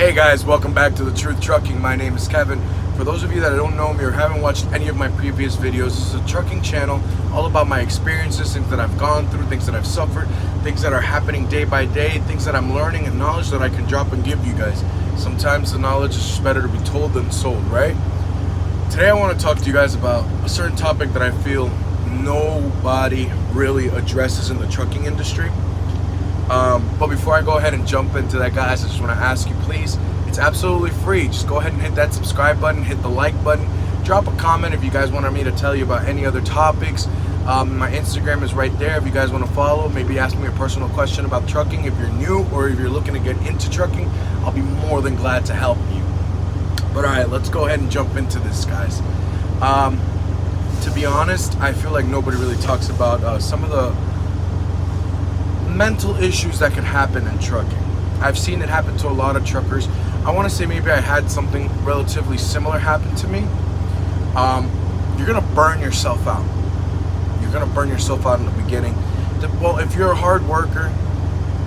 Hey guys, welcome back to The Truth Trucking. My name is Kevin. For those of you that don't know me or haven't watched any of my previous videos, this is a trucking channel all about my experiences, things that I've gone through, things that I've suffered, things that are happening day by day, things that I'm learning, and knowledge that I can drop and give you guys. Sometimes the knowledge is just better to be told than sold, right? Today I want to talk to you guys about a certain topic that I feel nobody really addresses in the trucking industry. But before I go ahead and jump into that, guys, I just want to ask you, please, it's absolutely free. Just go ahead and hit that subscribe button, hit the like button, drop a comment if you guys wanted me to tell you about any other topics. My Instagram is right there if you guys want to follow. Maybe ask me a personal question about trucking if you're new or if you're looking to get into trucking. I'll be more than glad to help you. But all right, let's go ahead and jump into this, guys. To be honest, I feel like nobody really talks about some of the mental issues that can happen in trucking. I've seen it happen to a lot of truckers. I want to say maybe I had something relatively similar happen to me. You're gonna burn yourself out. You're gonna burn yourself out in the beginning. Well, if you're a hard worker,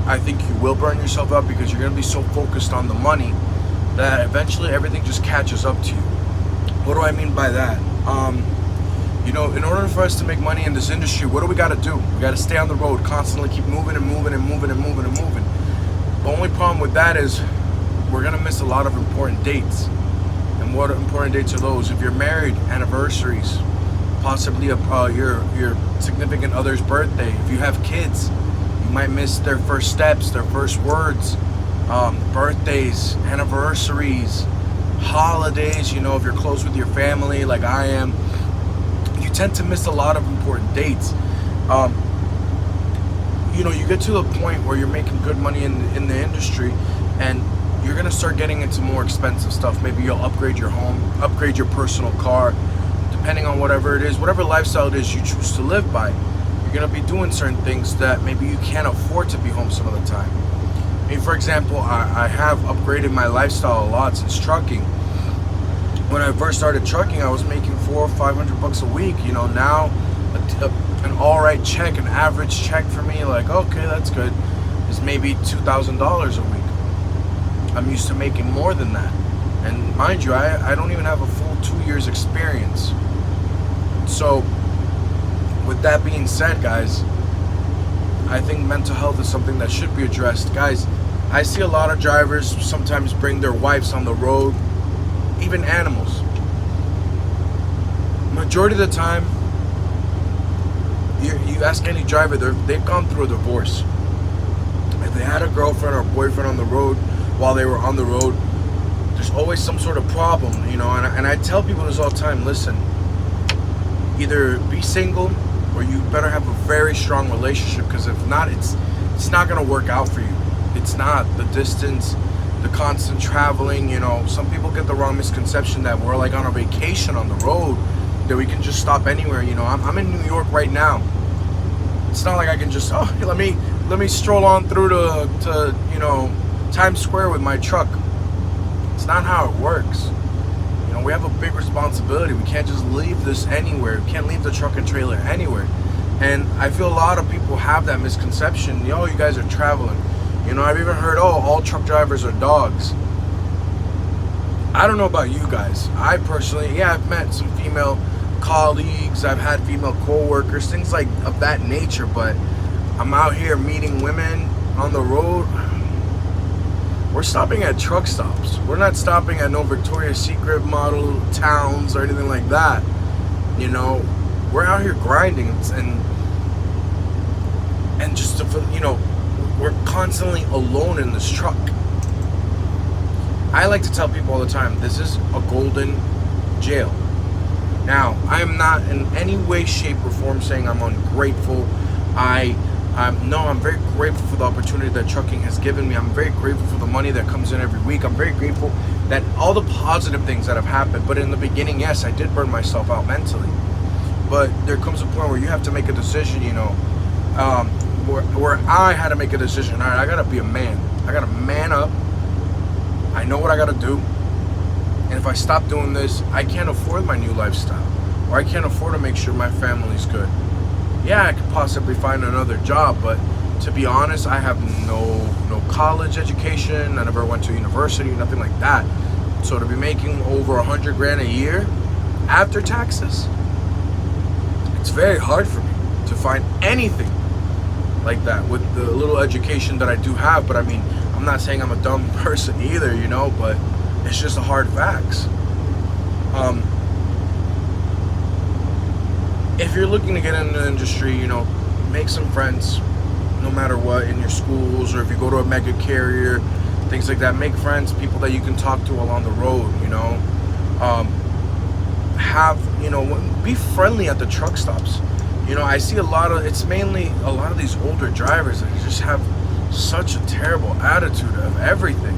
I think you will burn yourself out because you're gonna be so focused on the money that eventually everything just catches up to you. What do I mean by that? You know, in order for us to make money in this industry, what do we got to do? We got to stay on the road, constantly keep moving and moving and moving and moving and moving. The only problem with that is we're going to miss a lot of important dates. And what important dates are those? If you're married, anniversaries, possibly your significant other's birthday. If you have kids, you might miss their first steps, their first words, birthdays, anniversaries, holidays. You know, if you're close with your family like I am, you tend to miss a lot of important dates. You know, you get to the point where you're making good money in the industry and you're gonna start getting into more expensive stuff. Maybe you'll upgrade your home, upgrade your personal car, depending on whatever it is, whatever lifestyle it is you choose to live by. You're gonna be doing certain things that maybe you can't afford to be home some of the time. I mean, for example, I have upgraded my lifestyle a lot since trucking. When I first started trucking, I was making $400 or $500 a week. You know, now an all-right check, an average check for me, like, okay, that's good, is maybe $2,000 a week. I'm used to making more than that. And mind you, I don't even have a full 2 years experience. So with that being said, guys, I think mental health is something that should be addressed. Guys, I see a lot of drivers sometimes bring their wives on the road, even animals. Majority of the time, you ask any driver, they've gone through a divorce. If they had a girlfriend or boyfriend on the road while they were on the road, there's always some sort of problem, you know. And I tell people this all the time: listen, either be single or you better have a very strong relationship, because if not, it's not gonna work out for you. It's not. The distance, the constant traveling, you know, some people get the wrong misconception that we're like on a vacation on the road, that we can just stop anywhere. You know, I'm in New York right now. It's not like I can just, let me stroll on through to you know, Times Square with my truck. It's not how it works. You know, we have a big responsibility. We can't just leave this anywhere. We can't leave the truck and trailer anywhere. And I feel a lot of people have that misconception. You guys are traveling. You know, I've even heard, all truck drivers are dogs. I don't know about you guys. I personally, I've met some female colleagues, I've had female co-workers, things like of that nature, but I'm out here meeting women on the road. We're stopping at truck stops. We're not stopping at no Victoria's Secret model towns or anything like that. You know, we're out here grinding and just to, you know, we're constantly alone in this truck. I like to tell people all the time, this is a golden jail. Now, I am not in any way, shape, or form saying I'm ungrateful. I'm very grateful for the opportunity that trucking has given me. I'm very grateful for the money that comes in every week. I'm very grateful that all the positive things that have happened. But in the beginning, yes, I did burn myself out mentally. But there comes a point where you have to make a decision, you know, where I had to make a decision. All right, I gotta be a man. I gotta man up. I know what I gotta do. And if I stop doing this, I can't afford my new lifestyle, or I can't afford to make sure my family's good. Yeah, I could possibly find another job, but to be honest, I have no college education. I never went to university, nothing like that. So to be making over 100 grand a year after taxes, it's very hard for me to find anything like that with the little education that I do have. But I mean, I'm not saying I'm a dumb person either, you know, but it's just the hard facts. If you're looking to get into the industry, you know, make some friends no matter what in your schools, or if you go to a mega carrier, things like that. Make friends, people that you can talk to along the road, you know. Be friendly at the truck stops. You know, I see it's mainly a lot of these older drivers that just have such a terrible attitude of everything.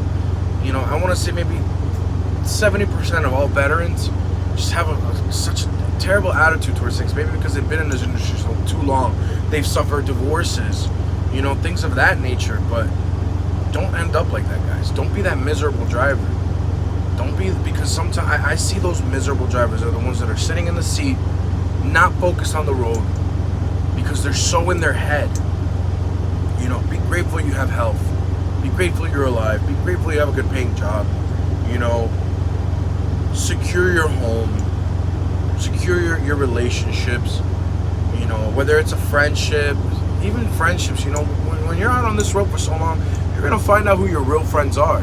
You know, I want to say maybe 70% of all veterans just have such a terrible attitude towards things. Maybe because they've been in this industry so too long. They've suffered divorces, you know, things of that nature. But don't end up like that, guys. Don't be that miserable driver. Don't be, because sometimes I see those miserable drivers are the ones that are sitting in the seat, not focused on the road, because they're so in their head. You know, be grateful you have health. Be grateful you're alive. Be grateful you have a good paying job. You know, secure your home. Secure your relationships. You know, whether it's a friendship, even friendships, you know, when you're out on this road for so long, you're going to find out who your real friends are.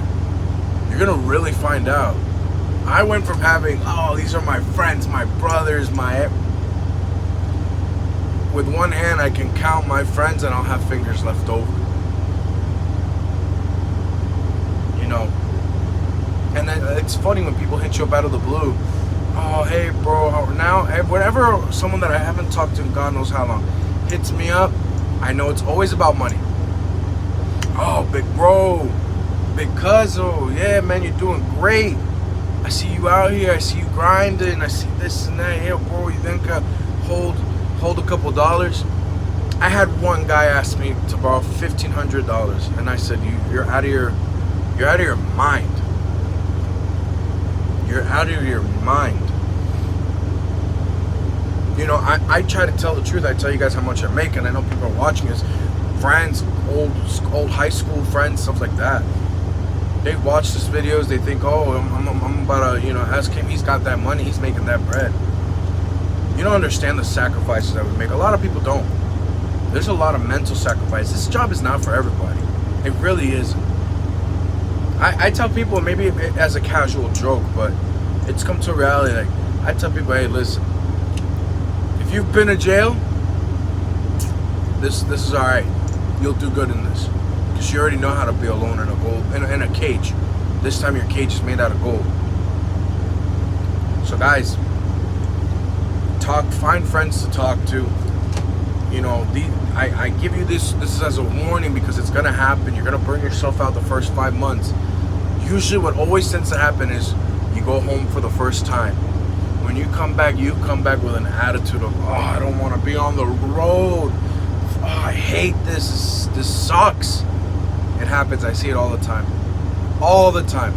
You're going to really find out. I went from having, oh, these are my friends, my brothers, with one hand I can count my friends and I'll have fingers left over. You know. And then it's funny when people hit you up out of the blue. Oh, hey, bro, now, whenever someone that I haven't talked to in God knows how long hits me up, I know it's always about money. Oh, big bro, big cuzzo, yeah, man, you're doing great. I see you out here, I see you grinding, I see this and that. Yeah, bro, you think hold a couple dollars? I had one guy ask me to borrow $1,500, and I said, you're out of your mind. You're out of your mind. You know, I try to tell the truth. I tell you guys how much I make, and I know people are watching this. Friends, old high school friends, stuff like that. They watch these videos. They think, oh, I'm about to, you know, ask him. He's got that money. He's making that bread. You don't understand the sacrifices that we make. A lot of people don't. There's a lot of mental sacrifice. This job is not for everybody. It really isn't. I tell people, maybe as a casual joke, but it's come to reality. Like, I tell people, hey, listen, if you've been to jail, this is all right. You'll do good in this, because you already know how to be alone in a cage. This time your cage is made out of gold. So guys, find friends to talk to. You know, I give you this is as a warning, because it's gonna happen. You're gonna burn yourself out the first 5 months. Usually what always tends to happen is you go home for the first time. When you come back with an attitude of, oh, I don't want to be on the road. Oh, I hate this. This sucks. It happens. I see it all the time. All the time.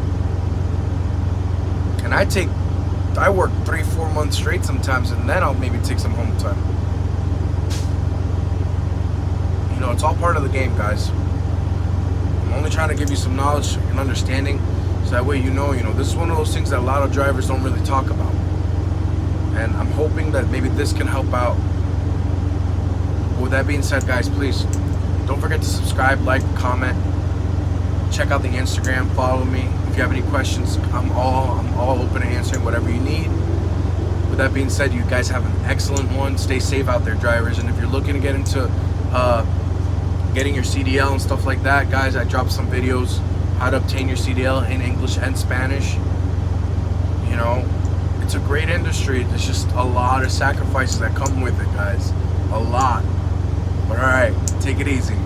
And I work 3-4 months straight sometimes, and then I'll maybe take some home time. You know, it's all part of the game, guys. I'm only trying to give you some knowledge and understanding, so that way you know, this is one of those things that a lot of drivers don't really talk about. And I'm hoping that maybe this can help out. With that being said, guys, please don't forget to subscribe, like, comment, check out the Instagram, follow me. If you have any questions, I'm all open to answering whatever you need. With that being said, you guys have an excellent one. Stay safe out there, drivers. And if you're looking to get into getting your CDL and stuff like that, guys, I dropped some videos how to obtain your CDL in English and Spanish. You know, it's a great industry. There's just a lot of sacrifices that come with it, guys. A lot. But all right, take it easy.